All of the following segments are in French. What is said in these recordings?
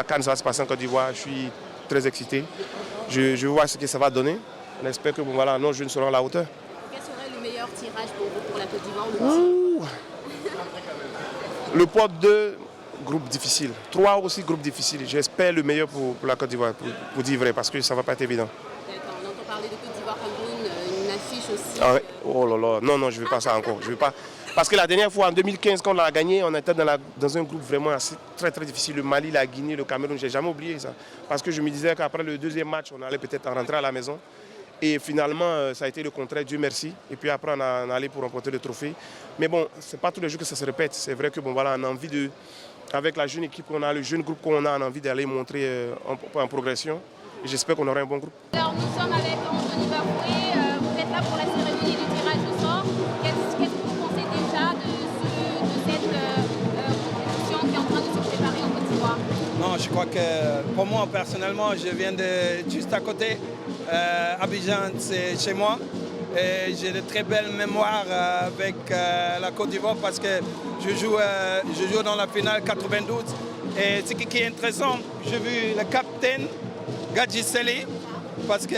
la CAN, ça va se passer en Côte d'Ivoire. Je suis très excité. Je vois ce que ça va donner. On espère que nos jeunes seront à la hauteur. Quel serait le meilleur tirage pour vous, pour la Côte d'Ivoire? Le pot 2, groupe difficile. 3 aussi, groupe difficile. J'espère le meilleur pour la Côte d'Ivoire, pour dire vrai, parce que ça ne va pas être évident. D'accord, on entend parler de Côte d'Ivoire-Cameroun, une affiche aussi. Ah ouais. Oh là là, non, je ne veux pas ça encore. Je veux pas. Parce que la dernière fois, en 2015, quand on l'a gagné, on était dans un groupe vraiment très très difficile. Le Mali, la Guinée, le Cameroun, je n'ai jamais oublié ça. Parce que je me disais qu'après le deuxième match, on allait peut-être rentrer à la maison. Et finalement, ça a été le contraire, Dieu merci. Et puis après, on est allé pour remporter le trophée. Mais bon, ce n'est pas tous les jours que ça se répète. C'est vrai que on a envie de, avec la jeune équipe qu'on a, le jeune groupe qu'on a, on a envie d'aller montrer en progression. Et j'espère qu'on aura un bon groupe. Alors nous sommes avec Anthony Bafoué. Vous êtes là pour la cérémonie du tirage au sort. Qu'est-ce que vous pensez déjà de cette compétition qui est en train de se préparer en Côte d'Ivoire? Non, je crois que pour moi, personnellement, je viens de juste à côté. Abidjan, c'est chez moi. Et j'ai de très belles mémoires avec la Côte d'Ivoire parce que je joue dans la finale 92. Et ce qui est intéressant, j'ai vu le capitaine Gadji Seli, parce que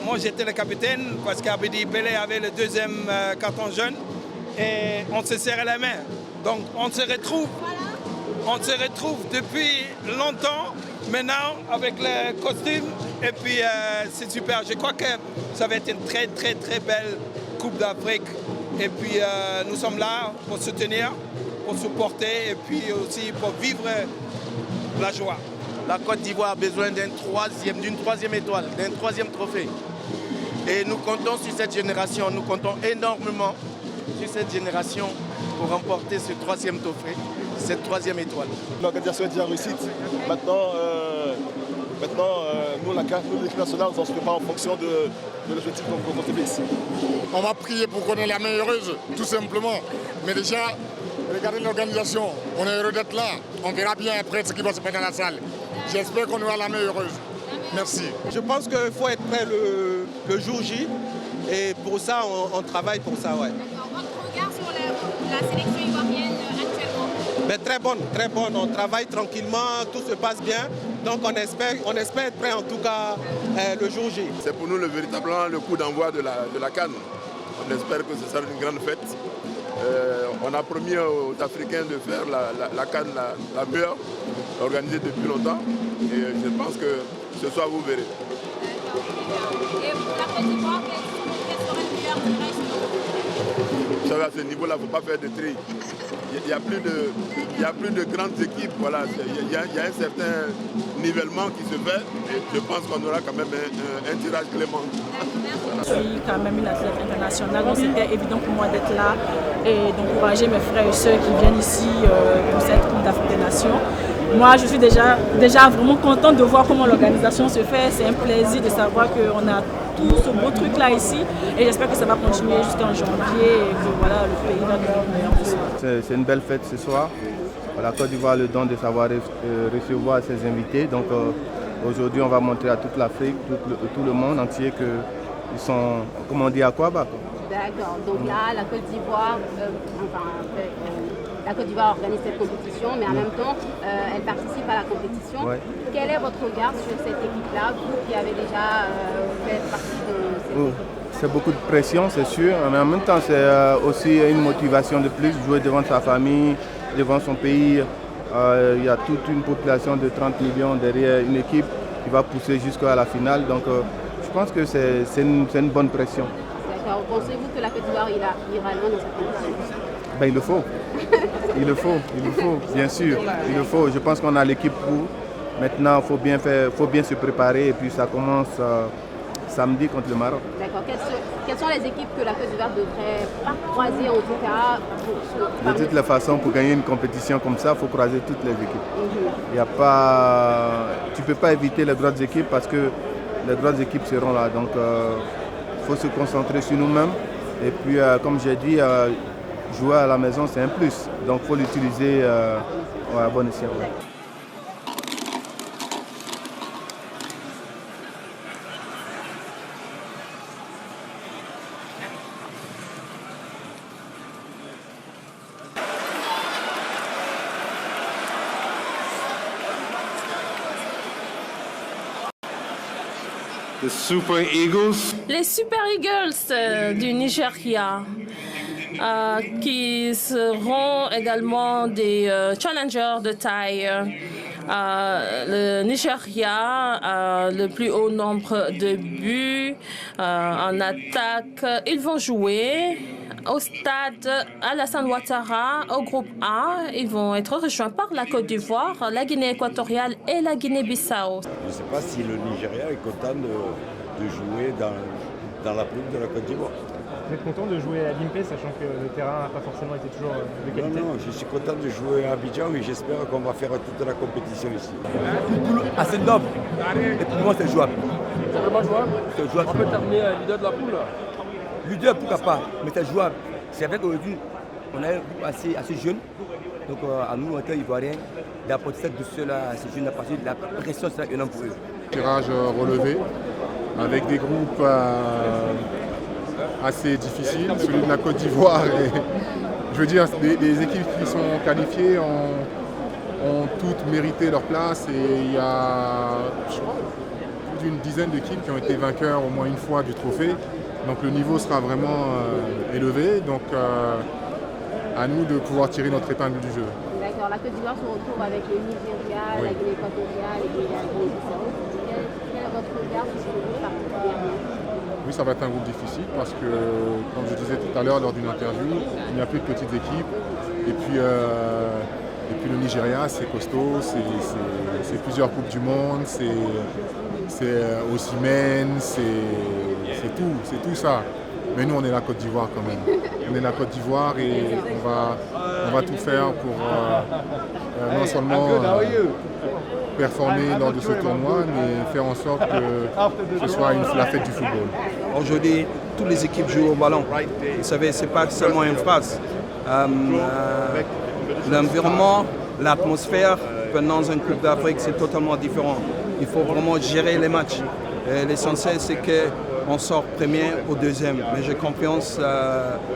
moi j'étais le capitaine, parce qu'Abidi Pelé avait le deuxième carton jaune. Et on se serrait la main. Donc on se retrouve depuis longtemps, maintenant avec le costume. Et puis c'est super. Je crois que ça va être une très très très belle Coupe d'Afrique. Et puis nous sommes là pour soutenir, pour supporter et puis aussi pour vivre la joie. La Côte d'Ivoire a besoin d'une troisième étoile, d'un troisième trophée. Et nous comptons sur cette génération, nous comptons énormément sur cette génération pour remporter ce troisième trophée, cette troisième étoile. L'organisation est déjà réussite. Maintenant, nous, l'équipe nationale, on se prépare en fonction de l'objectif qu'on fait ici. On va prier pour qu'on ait la main heureuse, tout simplement. Mais déjà, regardez l'organisation. On est heureux d'être là. On verra bien après ce qui va se passer dans la salle. J'espère qu'on aura la main heureuse. Merci. Je pense qu'il faut être prêt le jour J. Et pour ça, on travaille pour ça. Ouais. D'accord. Votre regard sur la sélection ivoirienne actuellement? Mais très bonne. On travaille tranquillement, tout se passe bien. Donc on espère être prêt en tout cas le jour J. C'est pour nous véritablement le coup d'envoi de la CAN. On espère que ce sera une grande fête. On a promis aux Africains de faire la CAN la meilleure, organisée depuis longtemps. Et je pense que ce soir vous verrez. Et pour la Côte d'Ivoire, quel serait le meilleur tirage? Vous savez, à ce niveau-là, il ne faut pas faire de tri. Il n'y a plus de grandes équipes. Voilà. Il y a un certain nivellement qui se fait. Et je pense qu'on aura quand même un tirage clément. Je suis quand même une athlète internationale, donc c'était évident pour moi d'être là et d'encourager mes frères et sœurs qui viennent ici pour cette Coupe d'Afrique des Nations. Moi, je suis déjà vraiment contente de voir comment l'organisation se fait. C'est un plaisir de savoir qu'on a tout ce beau truc-là ici et j'espère que ça va continuer jusqu'en janvier et que voilà, le pays va devenir meilleur ce soir. C'est une belle fête ce soir. La Côte d'Ivoire a le don de savoir recevoir ses invités. Donc aujourd'hui, on va montrer à toute l'Afrique, tout le monde entier qu'ils sont, comme on dit, à quoi bas. D'accord. Donc là, la Côte d'Ivoire, la Côte d'Ivoire organise cette compétition, mais en même temps, elle participe à la compétition. Ouais. Quel est votre regard sur cette équipe-là, vous qui avez déjà fait partie de cette équipe? C'est beaucoup de pression, c'est sûr, mais en même temps, c'est aussi une motivation de plus, jouer devant sa famille, devant son pays. Il y a toute une population de 30 millions derrière une équipe qui va pousser jusqu'à la finale. Donc, je pense que c'est une bonne pression. D'accord. Pensez-vous que la Côte d'Ivoire ira loin dans cette compétition? Ben, il le faut. Il le faut, bien sûr. Il le faut. Je pense qu'on a l'équipe pour. Maintenant, il faut bien se préparer et puis ça commence samedi contre le Maroc. D'accord. Quelles sont les équipes que la Côte d'Ivoire devrait pas croiser en tout cas de toutes les façons, pour gagner une compétition comme ça, il faut croiser toutes les équipes. Il y a pas, tu ne peux pas éviter les grandes équipes parce que les grandes équipes seront là. Donc, il faut se concentrer sur nous-mêmes. Et puis, comme j'ai dit, jouer à la maison, c'est un plus. Donc, il faut l'utiliser à bon escient. the Super Eagles. Les Super Eagles du Nigeria, qui seront également des challengers de taille. Le Nigeria a le plus haut nombre de buts en attaque. Ils vont jouer au stade Alassane Ouattara au groupe A. Ils vont être rejoints par la Côte d'Ivoire, la Guinée équatoriale et la Guinée-Bissau. Je ne sais pas si le Nigeria est content de jouer dans la poule de la Côte d'Ivoire. Vous êtes content de jouer à l'IMP, sachant que le terrain n'a pas forcément été toujours de qualité? Non, je suis content de jouer à Abidjan et j'espère qu'on va faire toute la compétition ici. Une poule assez noble et pour moi c'est jouable. C'est vraiment jouable? C'est jouable. On peut terminer leader de la poule? Leader, pourquoi pas, mais c'est jouable. C'est vrai qu'aujourd'hui, on a un groupe assez jeune. Donc à nous, en tant qu'Ivoiriens, d'apporter cette douceur-là à ces jeunes, parce que la pression sera énorme pour eux. Tirage relevé avec des groupes assez difficiles. Celui de la Côte d'Ivoire, je veux dire, les équipes qui sont qualifiées ont toutes mérité leur place et il y a plus d'une dizaine d'équipes qui ont été vainqueurs au moins une fois du trophée. Donc le niveau sera vraiment élevé. Donc à nous de pouvoir tirer notre épingle du jeu. D'accord, la Côte d'Ivoire se retrouve avec le Nigeria, la Guinée équatoriale et la Guinée-Bissau. Quel est votre regard sur ce groupe particulièrement? Oui, ça va être un groupe difficile parce que, comme je disais tout à l'heure lors d'une interview, il n'y a plus de petites équipes. Et puis le Nigeria, c'est costaud, c'est plusieurs Coupes du Monde, c'est Osimhen, c'est tout ça. Mais nous, on est la Côte d'Ivoire quand même. On est la Côte d'Ivoire et on va tout faire pour non seulement performer lors de ce tournoi, mais faire en sorte que ce soit la fête du football. Aujourd'hui, toutes les équipes jouent au ballon. Vous savez, ce n'est pas seulement une phrase. L'environnement, l'atmosphère, dans une Coupe d'Afrique, c'est totalement différent. Il faut vraiment gérer les matchs. L'essentiel, c'est qu'on sort premier ou deuxième. Mais j'ai confiance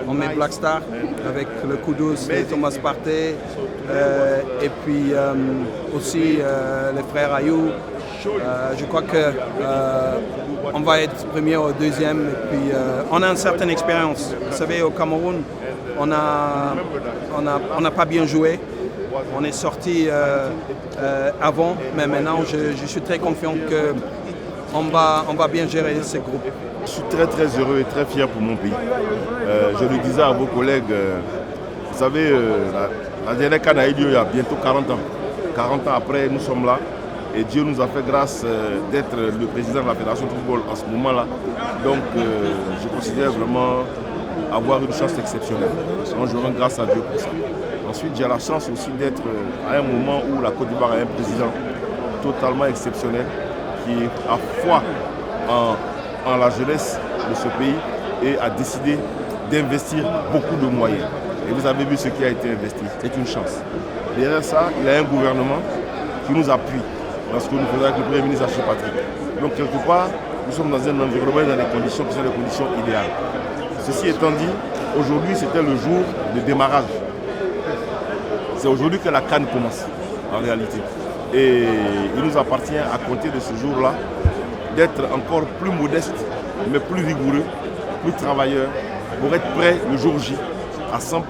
en mes Black Stars, avec le coup douce de Thomas Partey, et puis aussi les frères Ayou. Je crois qu'on va être premier ou deuxième. Et puis, on a une certaine expérience. Vous savez, au Cameroun, on n'a pas bien joué. On est sorti avant, mais maintenant je suis très confiant qu'on va bien gérer ces groupes. Je suis très très heureux et très fier pour mon pays. Je le disais à vos collègues, vous savez, la dernière CAN a eu lieu il y a bientôt 40 ans. 40 ans après, nous sommes là et Dieu nous a fait grâce d'être le président de la Fédération de football en ce moment-là. Donc je considère vraiment avoir une chance exceptionnelle. Donc je rends grâce à Dieu pour ça. Ensuite, j'ai la chance aussi d'être à un moment où la Côte d'Ivoire a un président totalement exceptionnel qui a foi en la jeunesse de ce pays et a décidé d'investir beaucoup de moyens. Et vous avez vu ce qui a été investi, c'est une chance. Derrière ça, il y a un gouvernement qui nous appuie dans ce que nous faisons avec le Premier ministre H. Patrick. Donc quelque part, nous sommes dans un environnement et dans des conditions qui sont des conditions idéales. Ceci étant dit, aujourd'hui c'était le jour de démarrage. C'est aujourd'hui que la CAN commence, en réalité. Et il nous appartient, à compter de ce jour-là, d'être encore plus modeste, mais plus rigoureux, plus travailleur, pour être prêt le jour J à 100%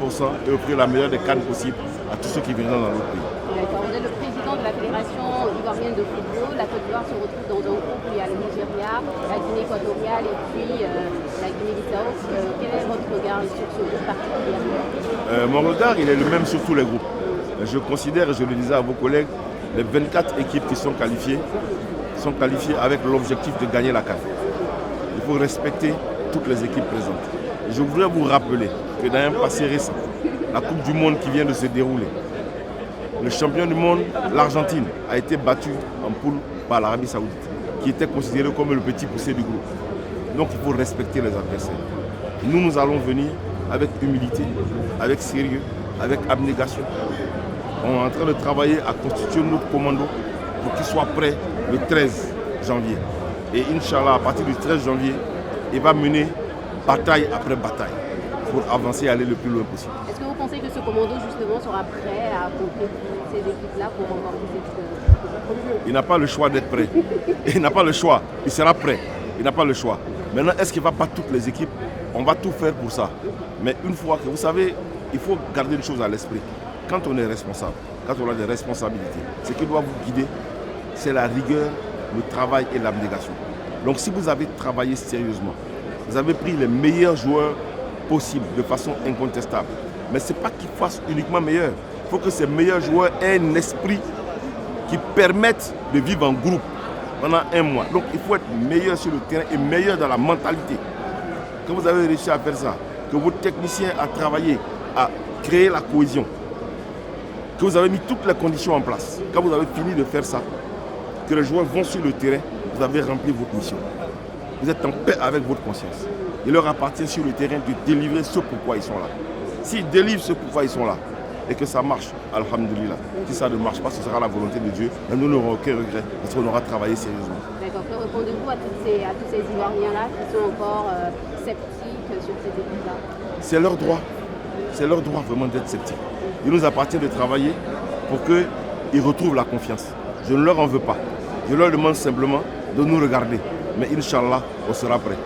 et offrir la meilleure des CAN possibles à tous ceux qui viendront dans notre pays. Vous êtes le président de la Fédération ivoirienne de football. La Côte d'Ivoire se retrouve dans un groupe où il y a le Nigeria, la Guinée équatoriale et puis la Guinée-Bissau. Quel est votre regard sur ce groupe particulièrement? Mon regard, il est le même sur tous les groupes. Je considère, et je le disais à vos collègues, les 24 équipes qui sont qualifiées avec l'objectif de gagner la CAN. Il faut respecter toutes les équipes présentes. Et je voudrais vous rappeler que dans un passé récent, la Coupe du Monde qui vient de se dérouler, le champion du monde, l'Argentine, a été battu en poule par l'Arabie Saoudite, qui était considéré comme le petit poussé du groupe. Donc il faut respecter les adversaires. Nous allons venir avec humilité, avec sérieux, avec abnégation. On est en train de travailler à constituer notre commando pour qu'il soit prêt le 13 janvier. Et Inch'Allah, à partir du 13 janvier, il va mener bataille après bataille pour avancer et aller le plus loin possible. Est-ce que vous pensez que ce commando justement sera prêt à affronter ces équipes-là pour remporter cette... Il n'a pas le choix d'être prêt. Il n'a pas le choix, il sera prêt. Il n'a pas le choix. Maintenant, est-ce qu'il ne va pas toutes les équipes? On va tout faire pour ça. Mais une fois que, vous savez, il faut garder une chose à l'esprit. Quand on est responsable, quand on a des responsabilités, ce qui doit vous guider, c'est la rigueur, le travail et l'abnégation. Donc si vous avez travaillé sérieusement, vous avez pris les meilleurs joueurs possibles de façon incontestable. Mais ce n'est pas qu'ils fassent uniquement meilleurs. Il faut que ces meilleurs joueurs aient un esprit qui permette de vivre en groupe pendant un mois. Donc il faut être meilleur sur le terrain et meilleur dans la mentalité. Quand vous avez réussi à faire ça, que votre technicien a travaillé à créer la cohésion, que vous avez mis toutes les conditions en place, quand vous avez fini de faire ça, que les joueurs vont sur le terrain, vous avez rempli votre mission. Vous êtes en paix avec votre conscience. Il leur appartient sur le terrain de délivrer ce pourquoi ils sont là. S'ils délivrent ce pourquoi ils sont là, et que ça marche, alhamdoulilah. Si ça ne marche pas, ce sera la volonté de Dieu. Et nous n'aurons aucun regret, parce qu'on aura travaillé sérieusement. D'accord. Que répondez-vous à tous ces Ivoiriens-là qui sont encore sceptiques sur ces équipes-là? C'est leur droit. C'est leur droit vraiment d'être sceptiques. Il nous appartient de travailler pour qu'ils retrouvent la confiance. Je ne leur en veux pas. Je leur demande simplement de nous regarder. Mais Inch'Allah, on sera prêts.